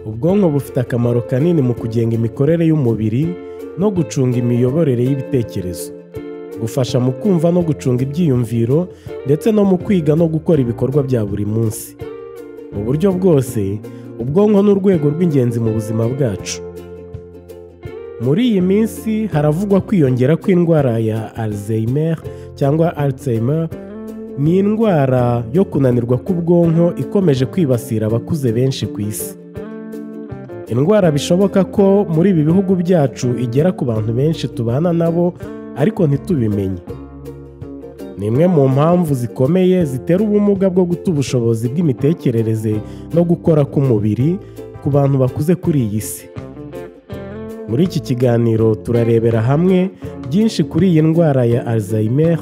Ubwonko bufite akamaro kanini mu kugenga imikorere y'umubiri no gucunga imiyoborere y'ibitekerezo. Bufasha mu kumva no gucunga ibyiyumviro ndetse no mu kwiga no gukora ibikorwa bya buri munsi. Mu buryo bwose, ubwonko ni urwego rw'ingenzi mu buzima bwacu. Muri iyi minsi haravugwa kwiyongera kw'indwara ya Alzheimer cyangwa Alzheimer. Ni indwara yo kunanirwa k'ubwonko ikomeje kwibasira abakuze benshi ku isi. Indwara bishoboka ko muri ibi bihugu byacu igera ku bantu benshi tubana nabo ariko ntitubimenye. Ni imwe mu mpamvu zikomeye zitera ubumuga bwo guta ubushobozi bw'imitekerereze no gukora k'umubiri ku bantu bakuze kuri iyi si. Muri iki kiganiro turarebera hamwe byinshi kuri iyi ndwara ya Alzheimer,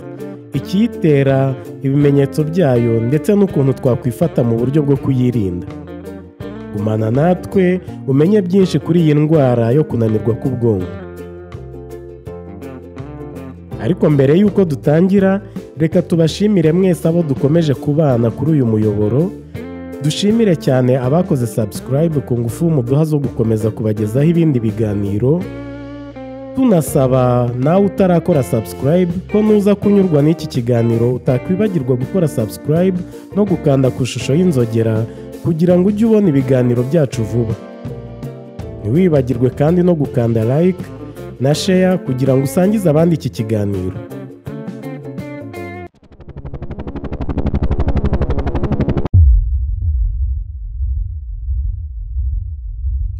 ikiyitera, ibimenyetso byayo ndetse n'ukuntu twakwifata mu buryo bwo kuyirinda. Gumana natwe umenye byinshi kuri iyi ndwara yo kunanirwa k'ubwonko. Ariko mbere y'uko dutangira, reka tubashimire mwese abo dukomeje kubana kuri uyu muyoboro. Dushimire cyane abakoze subscribe ku ngufu muduha zo gukomeza kubagezaho ibindi biganiro. Tunasaba nawe utarakora subscribe ko nuza kunyurwa n'iki kiganiro utakwibagirwa gukora subscribe no gukanda ku ishusho y'inzogera kugira ngo ujye ubona ibiganiro byacu vuba. Ntiwibagirwe kandi no gukanda like na share kugira ngo usangize abandi iki kiganiro.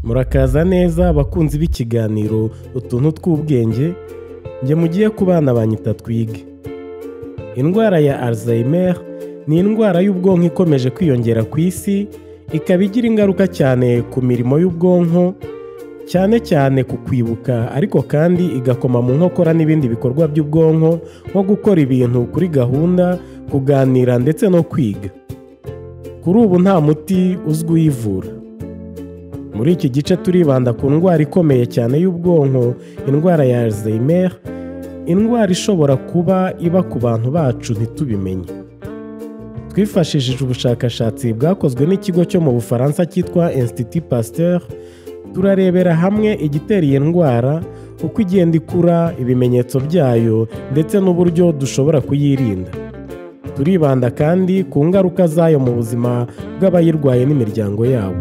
Murakaza neza abakunzi b'ikiganiro utuntu tw'ubwenge. Njye mugiye kubana banyita twige. Indwara ya Alzheimer ni indwara y'ubwonko ikomeje kwiyongera ku isi, ikaba igira ingaruka cyane ku mirimo y'ubwonko, cyane cyane ku kwibuka, ariko kandi igakoma mu nkokora n'ibindi bikorwa by'ubwonko nko gukora ibintu kuri gahunda, kuganira ndetse no kwiga. Kuri ubu nta muti uzwi uyivura. Muri iki gice turibanda ku ndwara ikomeye cyane y'ubwonko, indwara ya Alzheimer, indwara ishobora kuba iba ku bantu bacu ntitubimenye. Twifashishije ubushakashatsi bwakozwe n'ikigo cyo mu Bufaransa cyitwa Institut Pasteur, turarebera hamwe igitera iyi ndwara, uko igenda ikura, ibimenyetso byayo ndetse n'uburyo dushobora kuyirinda. Turibanda kandi ku ngaruka zayo mu buzima bw'abayirwaye n'imiryango yabo.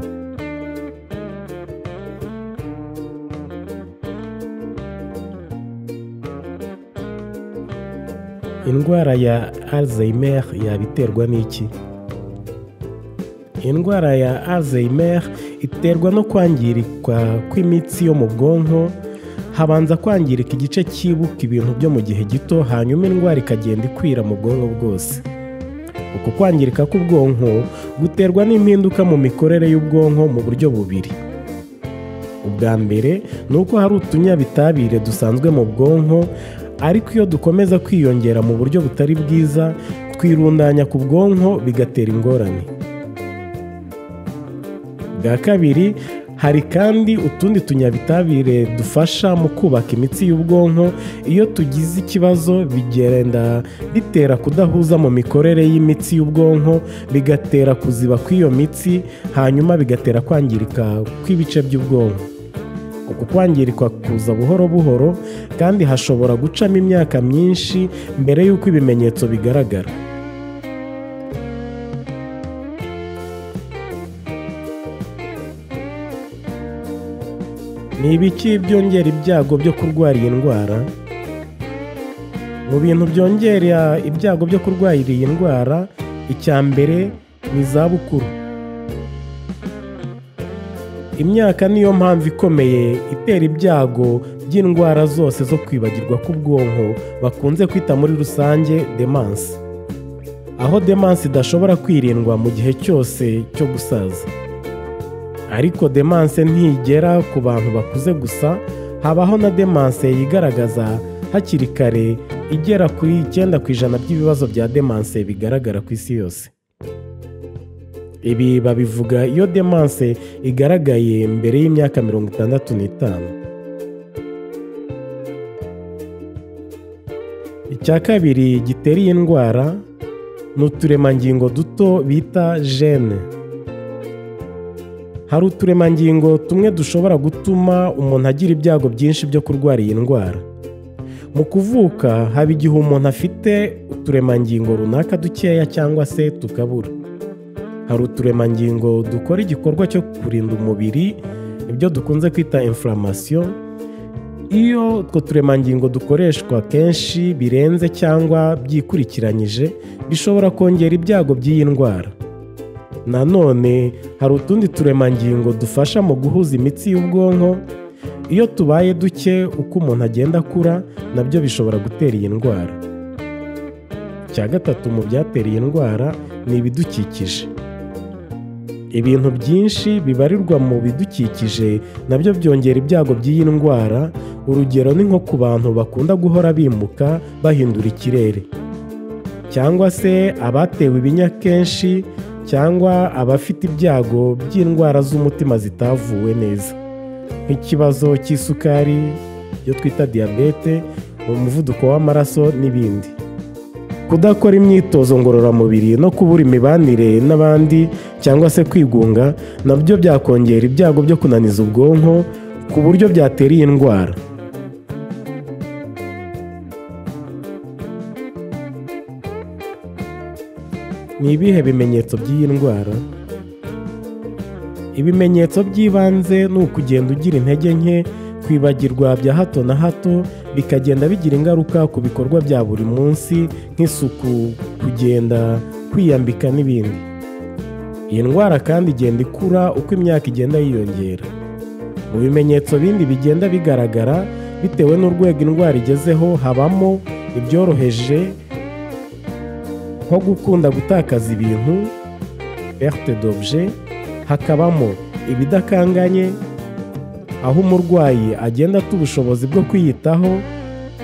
Indwara ya Alzheimer yabiterwa n'iki? Indwara ya Alzheimer iterwa no kwangirika kw'imitsi yo mu bwonko. Habanza kwangirika igice cyibuka ibintu byo mu gihe gito, hanyuma indwara ikagenda ikwira mu bwonko bwose. Uku kwangirika k'ubwonko guterwa n'impinduka mu mikorere y'ubwonko mu buryo bubiri. Ubwa mbere ni uko hari utunyabitabire dusanzwe mu bwonko, ariko iyo dukomeza kwiyongera mu buryo butari bwiza, twirundanya ku bwonko bigatera ingorane. Bwa kabiri, hari kandi utundi tunyabitabire dufasha mu kubaka imitsi y'ubwonko. Iyo tugize ikibazo bigenda bitera kudahuza mu mikorere y'imitsi y'ubwonko, bigatera kuziba kw'iyo mitsi, hanyuma bigatera kwangirika kw'ibice by'ubwonko. Uku kwangirika kuza buhoro buhoro, kandi hashobora gucamo imyaka myinshi mbere y'uko ibimenyetso bigaragara. Ni ibiki byongera ibyago byo kurwara iyi ndwara? Mu bintu byongera ibyago byo kurwara iyi ndwara, icya mbere ni izabukuru. Imyaka niyo mpamvu ikomeye itera ibyago by'indwara zose zo kwibagirwa k'ubwonko bakunze kwita muri rusange demansi. Aho demansi idashobora kwirindwa mu gihe cyose cyo gusaza. Ariko demansi ntigera ku bantu bakuze gusa, habaho na demansi yigaragaza hakiri kare, igera kuri 9% by'ibibazo bya demansi bigaragara ku isi yose. Ibi babivuga iyo demansi igaragaye mbere y'imyaka 65. Icya kabiri gitera iyi ndwara ni uturemangingo duto bita gene. hari uturemangingo tumwe dushobora gutuma umuntu agira ibyago byinshi byo kurwara iyi ndwara. Mu kuvuka haba igihe umuntu afite uturemangingo runaka dukeya cyangwa se tukabura. Hari uturemangingo dukora igikorwa cyo kurinda umubiri, ibyo dukunze kwita inflammation. Iyo utwo turemangingo dukoreshwa kenshi birenze cyangwa byikurikiranyije, bishobora kongera ibyago by'iyi ndwara. Nanone hari utundi turemangingo dufasha mu guhuza imitsi y'ubwonko. Iyo tubaye duke uko umuntu agenda akura, nabyo bishobora gutera iyi ndwara. Icya gatatu mu byatera iyi ndwara ni ibidukikije. Ibintu byinshi bibarirwa mu bidukikije nabyo byongera ibyago by'iyi ndwara. Urugero ni nko ku bantu bakunda guhora bimuka bahindura ikirere, cyangwa se abatewe ibinya kenshi, cyangwa abafite ibyago by'indwara z'umutima zitavuwe neza, nk'ikibazo cy'isukari iyo twita diyabete, umuvuduko w'amaraso n'ibindi. Kudakora imyitozo ngororamubiri no kubura imibanire n'abandi cyangwa se kwigunga nabyo byakongera ibyago byo kunaniza ubwonko ku buryo byatera iyi ndwara. Ni ibihe bimenyetso by'iyi ndwara? Ibimenyetso by'ibanze ni ukugenda ugira intege nke, kwibagirwa bya hato na hato, bikagenda bigira ingaruka ku bikorwa bya buri munsi nk'isuku, kugenda, kwiyambika n'ibindi. Iyi ndwara kandi igenda ikura uko imyaka igenda yiyongera. Mu bimenyetso bindi bigenda bigaragara bitewe n'urwego indwara igezeho, habamo ibyoroheje nko gukunda gutakaza ibintu, perte d'objet, hakabamo ibidakanganye, aho umurwayi agenda ata ubushobozi bwo kwiyitaho,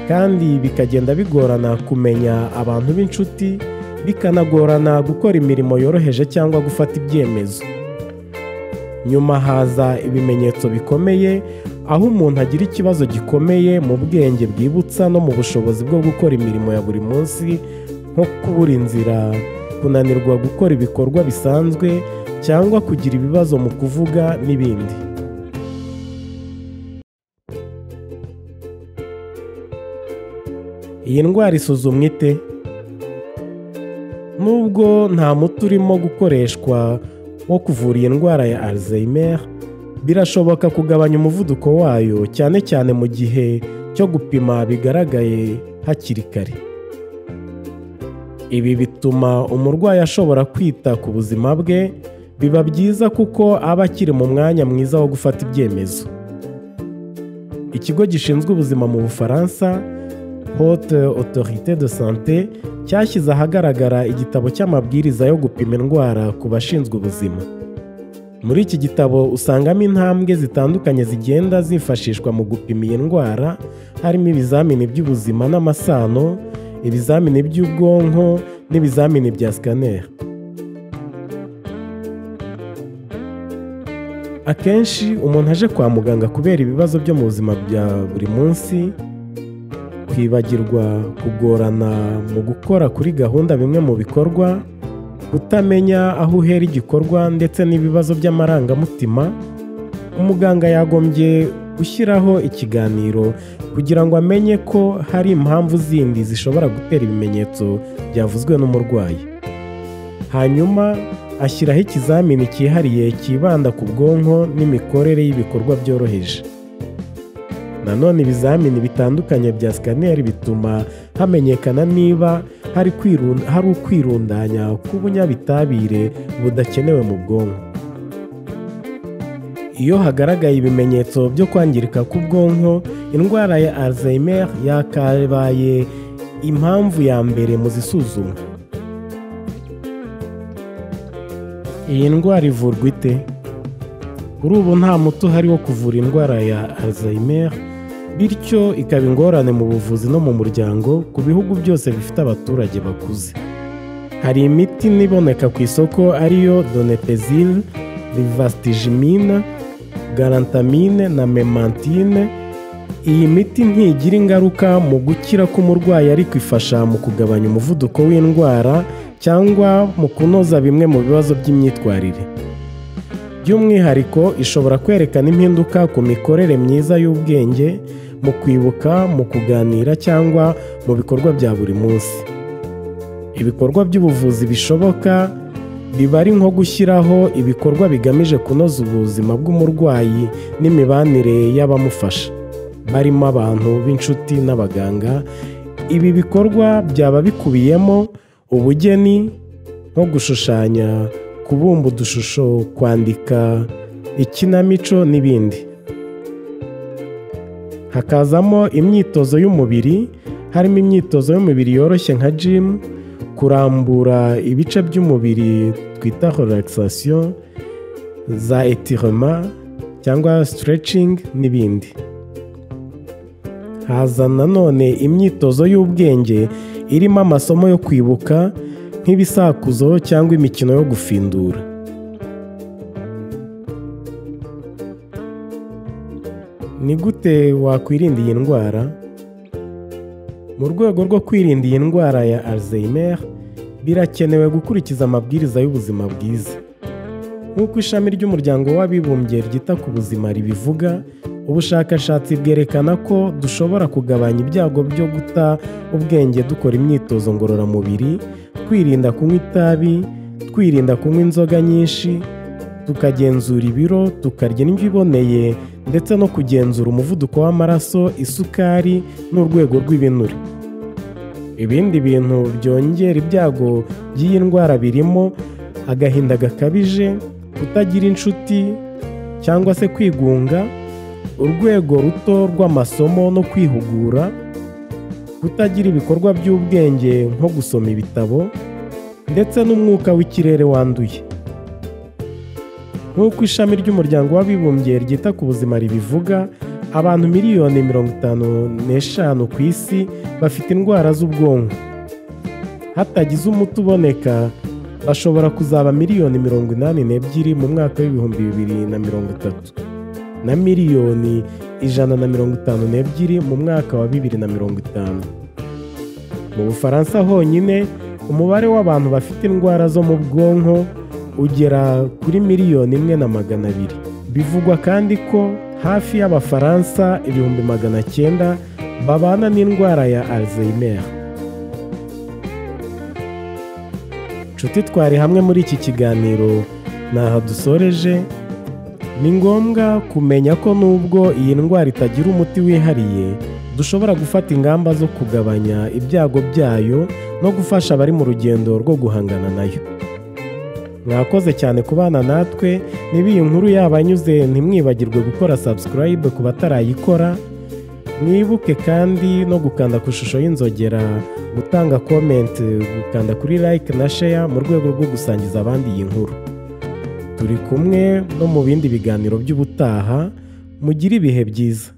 kandi bikagenda bigorana kumenya abantu b'inshuti, bikanagorana gukora imirimo yoroheje cyangwa gufata ibyemezo. Nyuma haza ibimenyetso bikomeye, aho umuntu agira ikibazo gikomeye mu bwenge bwibutsa no mu bushobozi bwo gukora imirimo ya buri munsi, nko kubura inzira, kunanirwa gukora ibikorwa bisanzwe, cyangwa kugira ibibazo mu kuvuga n'ibindi. Iyi ndwara isuzumwa ite? Nubwo nta muti urimo gukoreshwa wo kuvura iyi ndwara ya Alzheimer, birashoboka kugabanya umuvuduko wayo, cyane cyane mu gihe cyo gupima bigaragaye hakiri kare. Ibi bituma umurwayi ashobora kwita ku buzima bwe. Biba byiza kuko aba akiri mu mwanya mwiza wo gufata ibyemezo. Ikigo gishinzwe ubuzima mu Bufaransa, Haute Autorité de Santé, cyashyize ahagaragara igitabo cy'amabwiriza yo gupima indwara ku bashinzwe ubuzima. Muri iki gitabo usangamo intambwe zitandukanye zigenda zifashishwa mu gupima iyi ndwara, harimo ibizamini by'ubuzima n'amasano, ibizamini by'ubwonko n'ibizamini bya scanner. Akenshi umuntu aje kwa muganga kubera ibibazo byo mu buzima bya buri munsi, kwibagirwa, kugorana mu gukora kuri gahunda bimwe mu bikorwa, kutamenya aho uhera igikorwa ndetse n'ibibazo by'amarangamutima, umuganga yagombye gushyiraho ikiganiro kugira ngo amenye ko hari impamvu zindi zishobora gutera ibimenyetso byavuzwe n'umurwayi. Hanyuma ashyiraho ikizamini cyihariye kibanda ku bwonko n'imikorere y'ibikorwa byoroheje. Nanone ibizamini bitandukanye bya scanner bituma hamenyekana niba hari ukwirundanya k'ubunyabitabire budakenewe mu bwonko. Iyo hagaragaye ibimenyetso byo kwangirika k'ubwonko, indwara ya Alzheimer yakabaye impamvu ya mbere mu zisuzumwa. Iyi ndwara ivurwa ite? Kuri ubu nta muti uhari wo kuvura indwara ya Alzheimer, bityo ikaba ingorane mu buvuzi no mu muryango ku bihugu byose bifite abaturage bakuze. Hari imiti iboneka ku isoko ariyo donepezil, rivastigimine, garantamine na memantine. Iyi miti ntigira ingaruka mu gukira k'umurwayi, ariko ifasha mu kugabanya umuvuduko w'indwara cyangwa mu kunoza bimwe mu bibazo by'imyitwarire. by'umwihariko ishobora kwerekana impinduka ku mikorere myiza y'ubwenge, mu kwibuka, mu kuganira cyangwa mu bikorwa bya buri munsi. Ibikorwa by'ubuvuzi bishoboka biba ari nko gushyiraho ibikorwa bigamije kunoza ubuzima bw'umurwayi n'imibanire y'abamufasha, barimo abantu b'inshuti n'abaganga. Ibi bikorwa byaba bikubiyemo ubugeni nko gushushanya, kubumba udushusho, kwandika, ikinamico n'ibindi. Hakazamo imyitozo y'umubiri, harimo imyitozo y'umubiri yoroshye nka gym, kurambura ibice by'umubiri twita relaxation, za étirement cyangwa stretching n'ibindi. Haza nanone imyitozo y'ubwenge irimo amasomo yo kwibuka nk'ibisakuzo cyangwa imikino yo gufindura. Ni gute wakwirinda iyi ndwara? Mu rwego rwo kwirinda iyi ndwara ya Alzheimer, birakenewe gukurikiza amabwiriza y'ubuzima bwiza. Nk'uko ishami ry'umuryango w'abibumbye ryita ku buzima ribivuga, ubushakashatsi bwerekana ko dushobora kugabanya ibyago byo guta ubwenge dukora imyitozo ngororamubiri, twirinda kunywa itabi, twirinda kunywa inzoga nyinshi, tukagenzura ibiro, tukarya indyo iboneye, ndetse no kugenzura umuvuduko w'amaraso, isukari n'urwego rw'ibinure. Ibindi bintu byongera ibyago by'iyi ndwara birimo agahinda gakabije, kutagira inshuti cyangwa se kwigunga, urwego ruto rw'amasomo no kwihugura, kutagira ibikorwa by'ubwenge nko gusoma ibitabo, ndetse n'umwuka w'ikirere wanduye. Nk'uko ishami ry'umuryango w'abibumbye ryita ku buzima ribivuga, abantu miliyoni 55 ku isi bafite indwara z'ubwonko. Hatagize umuti uboneka, bashobora kuzaba miliyoni 82 mu mwaka w'ibihumbi 2030 na miliyoni 152 mu mwaka wa 2050. Mu Bufaransa honyine, umubare w'abantu bafite indwara zo mu bwonko ugera kuri 1,200,000. Bivugwa kandi ko hafi y'Abafaransa 900,000 babana n'indwara ya Alzheimer. Nshuti, twari hamwe muri iki kiganiro, naha dusoreje. Ni ngombwa kumenya ko nubwo iyi ndwara itagira umuti wihariye, dushobora gufata ingamba zo kugabanya ibyago byayo no gufasha abari mu rugendo rwo guhangana nayo. Mwakoze cyane kubana natwe. Niba iyi nkuru yabanyuze, ntimwibagirwe gukora subscribe ku batarayikora. Mwibuke kandi no gukanda ku ishusho y'inzogera, gutanga comment, gukanda kuri like na share mu rwego rwo gusangiza abandi iyi nkuru. Turi kumwe no mu bindi biganiro by'ubutaha. Mugire ibihe byiza.